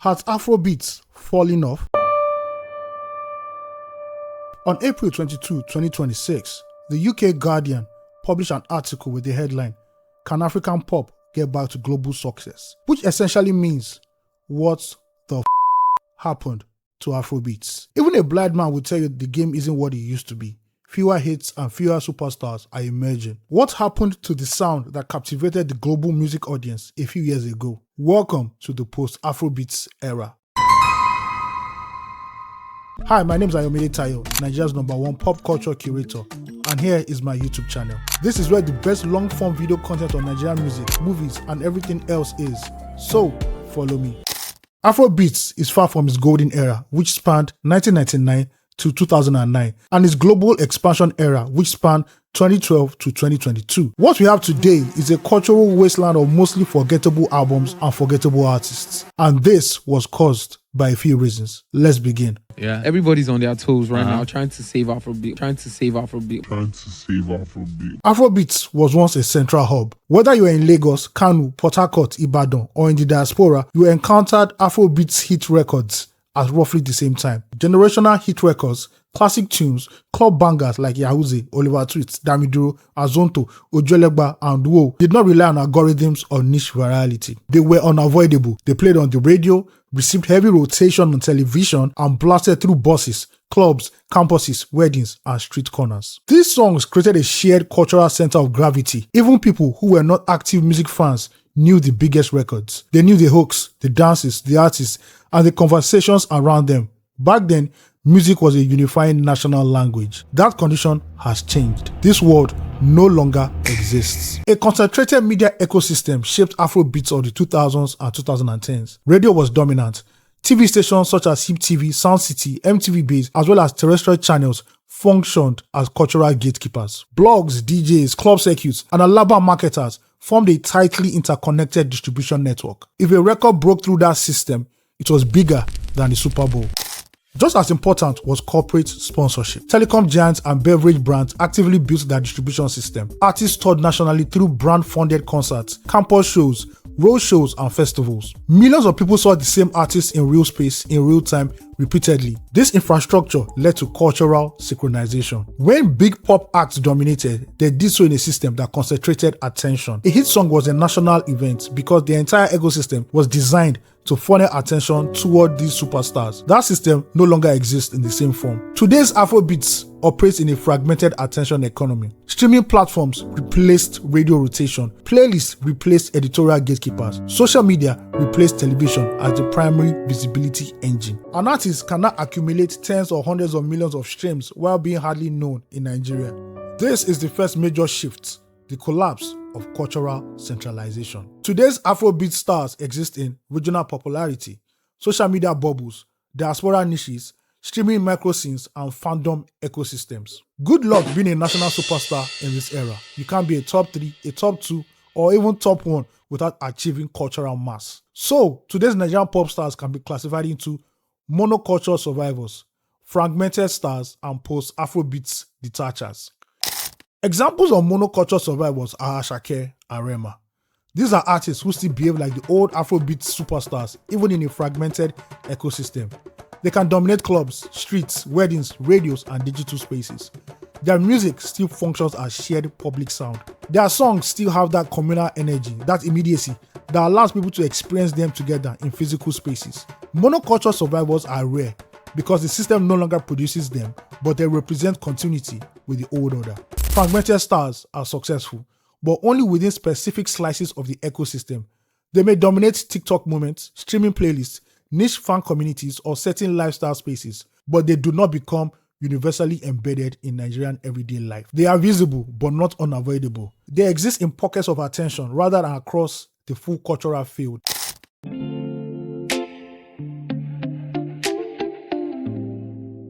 Has Afrobeats fallen off? On April 22, 2026, the UK Guardian published an article with the headline, "Can Pop Get Back to Global Success?" which essentially means, what the happened to Afrobeats? Even a blind man will tell you the game isn't what it used to be. Fewer hits and fewer superstars are emerging. What happened to the sound that captivated the global music audience a few years ago? Welcome to the Post-Afrobeats era. Hi, my name is Ayomide Tayo, Nigeria's #1 pop culture curator, and here is my YouTube channel. This is where the best long-form video content on Nigerian music, movies, and everything else is. So, follow me. Afrobeats is far from its golden era, which spanned 1999 to 2009, and its global expansion era, which spanned 2012 to 2022. What we have today is a cultural wasteland of mostly forgettable albums and forgettable artists. And this was caused by a few reasons. Let's begin. Yeah, everybody's on their toes right now, trying to save Afrobeat. Afrobeats was once a central hub. Whether you were in Lagos, Kano, Port Harcourt, Ibadan, or in the diaspora, you encountered Afrobeats hit records at roughly the same time. Generational hit records, classic tunes, club bangers like Yahuze, Oliver Twist, Damiduro, Azonto, Ojuelegba, and Wo did not rely on algorithms or niche virality. They were unavoidable. They played on the radio, received heavy rotation on television, and blasted through buses, clubs, campuses, weddings, and street corners. These songs created a shared cultural center of gravity. Even people who were not active music fans knew the biggest records. They knew the hooks, the dances, the artists, and the conversations around them. Back then, music was a unifying national language. That condition has changed. This world no longer exists. A concentrated media ecosystem shaped Afrobeats of the 2000s and 2010s. Radio was dominant. TV stations such as Hip TV, Sound City, MTV Base, as well as terrestrial channels functioned as cultural gatekeepers. Blogs, DJs, club circuits, and Alaba marketers formed a tightly interconnected distribution network. If a record broke through that system, it was bigger than the Super Bowl. Just as important was corporate sponsorship. Telecom giants and beverage brands actively built their distribution system. Artists toured nationally through brand-funded concerts, campus shows, road shows, and festivals. Millions of people saw the same artists in real space, in real time, repeatedly. This infrastructure led to cultural synchronization. When big pop acts dominated, they did so in a system that concentrated attention. A hit song was a national event because the entire ecosystem was designed to funnel attention toward these superstars. That system no longer exists in the same form. Today's Afrobeats operates in a fragmented attention economy. Streaming platforms replaced radio rotation. Playlists replaced editorial gatekeepers. Social media replaced television as the primary visibility engine. An artist cannot accumulate tens or hundreds of millions of streams while being hardly known in Nigeria. This is the first major shift, the collapse of cultural centralization. Today's Afrobeat stars exist in regional popularity, social media bubbles, diaspora niches, streaming micro-scenes, and fandom ecosystems. Good luck being a national superstar in this era. You can't be a top 3, a top 2, or even top 1 without achieving cultural mass. So, today's Nigerian pop stars can be classified into monoculture survivors, fragmented stars, and post-Afrobeats detachers. Examples of monoculture survivors are Asake and Rema. These are artists who still behave like the old Afrobeat superstars, even in a fragmented ecosystem. They can dominate clubs, streets, weddings, radios, and digital spaces. Their music still functions as shared public sound. Their songs still have that communal energy, that immediacy, that allows people to experience them together in physical spaces. Monoculture survivors are rare because the system no longer produces them, but they represent continuity with the old order. Fragmented stars are successful, but only within specific slices of the ecosystem. They may dominate TikTok moments, streaming playlists, niche fan communities, or certain lifestyle spaces, but they do not become universally embedded in Nigerian everyday life. They are visible, but not unavoidable. They exist in pockets of attention rather than across the full cultural field.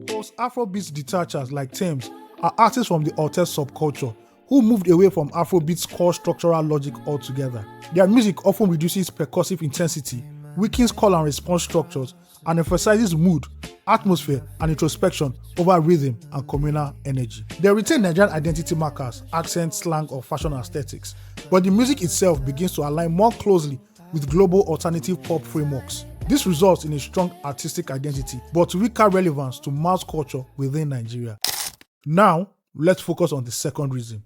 Post-Afrobeats detachers like Thames are artists from the altered subculture who moved away from Afrobeats' core structural logic altogether. Their music often reduces percussive intensity, weakens call and response structures, and emphasizes mood, atmosphere, and introspection over rhythm and communal energy. They retain Nigerian identity markers, accent, slang, or fashion aesthetics, but the music itself begins to align more closely with global alternative pop frameworks. This results in a strong artistic identity, but weaker relevance to mass culture within Nigeria. Now, let's focus on the second reason.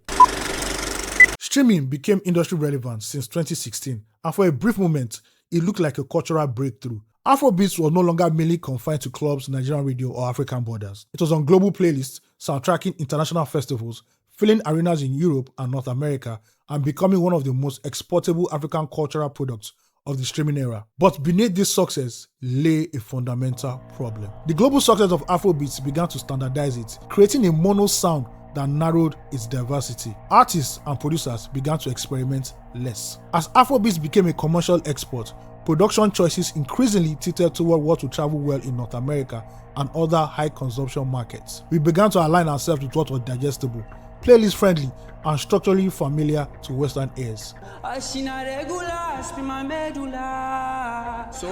Streaming became industry relevant since 2016, and for a brief moment, it looked like a cultural breakthrough. Afrobeats was no longer merely confined to clubs, Nigerian radio, or African borders. It was on global playlists, soundtracking international festivals, filling arenas in Europe and North America, and becoming one of the most exportable African cultural products of the streaming era. But beneath this success lay a fundamental problem. The global success of Afrobeats began to standardize it, creating a mono sound that narrowed its diversity. Artists and producers began to experiment less. As Afrobeats became a commercial export, production choices increasingly tilted toward what would travel well in North America and other high-consumption markets. We began to align ourselves with what was digestible, playlist-friendly, and structurally familiar to Western ears. So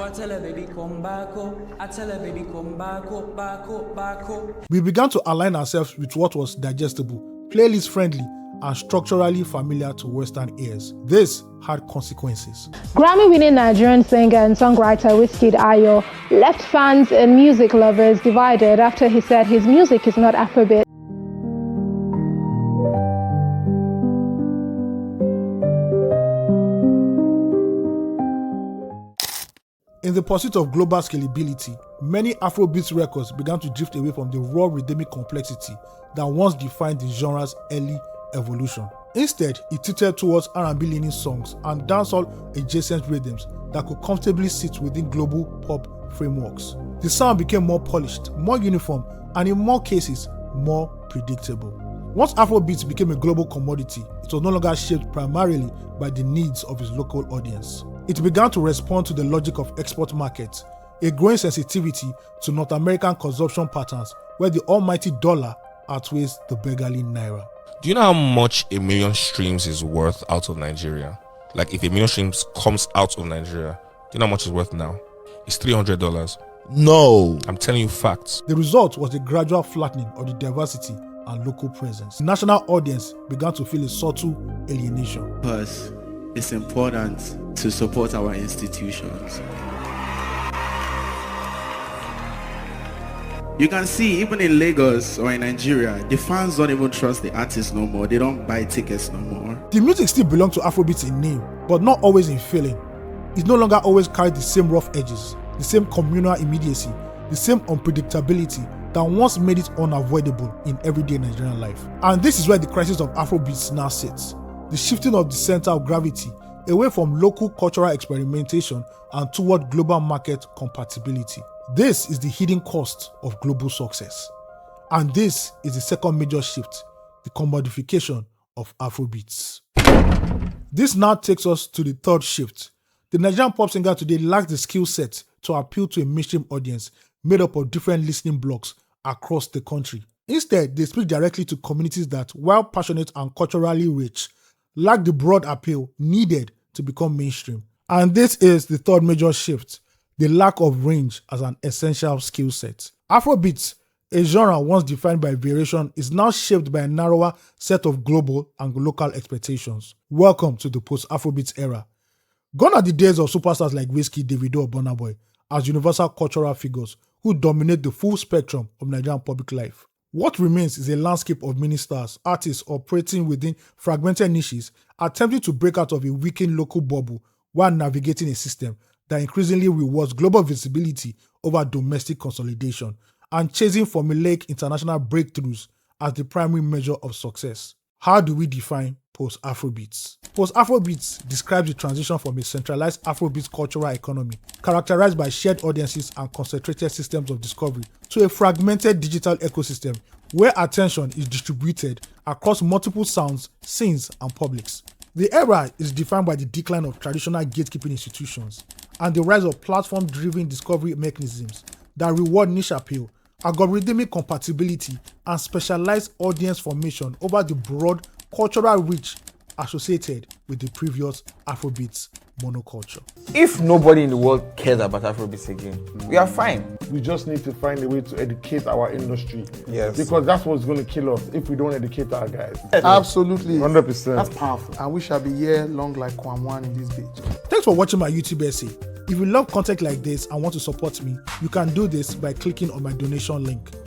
I tell her, baby, come back up. I tell her, baby, come back up, back up, back up. We began to align ourselves with what was digestible, playlist-friendly, and structurally familiar to Western ears. This had consequences. Grammy-winning Nigerian singer and songwriter Wizkid Ayo left fans and music lovers divided after he said his music is not Afrobeat. In the pursuit of global scalability, many Afrobeats records began to drift away from the raw rhythmic complexity that once defined the genre's early evolution. Instead, it tilted towards R&B leaning songs and dancehall adjacent rhythms that could comfortably sit within global pop frameworks. The sound became more polished, more uniform, and in more cases, more predictable. Once Afrobeats became a global commodity, it was no longer shaped primarily by the needs of its local audience. It began to respond to the logic of export markets, a growing sensitivity to North American consumption patterns where the almighty dollar outweighs the beggarly naira. Do you know how much a million streams is worth out of Nigeria? Like if a million streams comes out of Nigeria, do you know how much it's worth now? It's $300. No. I'm telling you facts. The result was the gradual flattening of the diversity and local presence. The national audience began to feel a subtle alienation. Because it's important to support our institutions. You can see even in Lagos or in Nigeria, the fans don't even trust the artists no more. They don't buy tickets no more. The music still belongs to Afrobeats in name, but not always in feeling. It no longer always carried the same rough edges, the same communal immediacy, the same unpredictability that once made it unavoidable in everyday Nigerian life. And this is where the crisis of Afrobeats now sits. The shifting of the center of gravity away from local cultural experimentation and toward global market compatibility. This is the hidden cost of global success. And this is the second major shift, the commodification of Afrobeats. This now takes us to the third shift. The Nigerian pop singer today lacks the skill set to appeal to a mainstream audience made up of different listening blocks across the country. Instead, they speak directly to communities that, while passionate and culturally rich, lack the broad appeal needed to become mainstream. And this is the third major shift, the lack of range as an essential skill set. Afrobeats, a genre once defined by variation, is now shaped by a narrower set of global and local expectations. Welcome to the post-Afrobeats era. Gone are the days of superstars like Wizkid, Davido, or Burna Boy as universal cultural figures who dominate the full spectrum of Nigerian public life. What remains is a landscape of mini-stars, artists operating within fragmented niches, attempting to break out of a weakened local bubble while navigating a system that increasingly rewards global visibility over domestic consolidation and chasing formulaic international breakthroughs as the primary measure of success. How do we define post-Afrobeats? Post-Afrobeats describes the transition from a centralized Afrobeats cultural economy characterized by shared audiences and concentrated systems of discovery to a fragmented digital ecosystem where attention is distributed across multiple sounds, scenes, and publics. The era is defined by the decline of traditional gatekeeping institutions and the rise of platform-driven discovery mechanisms that reward niche appeal, algorithmic compatibility, and specialized audience formation over the broad cultural reach associated with the previous Afrobeats monoculture. If nobody in the world cares about Afrobeats again, we are fine. We just need to find a way to educate our industry. Yes. Because that's what's going to kill us if we don't educate our guys. Absolutely. 100%. That's powerful. And we shall be here long like Kwamwan in this bitch. Thanks for watching my YouTube essay. If you love content like this and want to support me, you can do this by clicking on my donation link.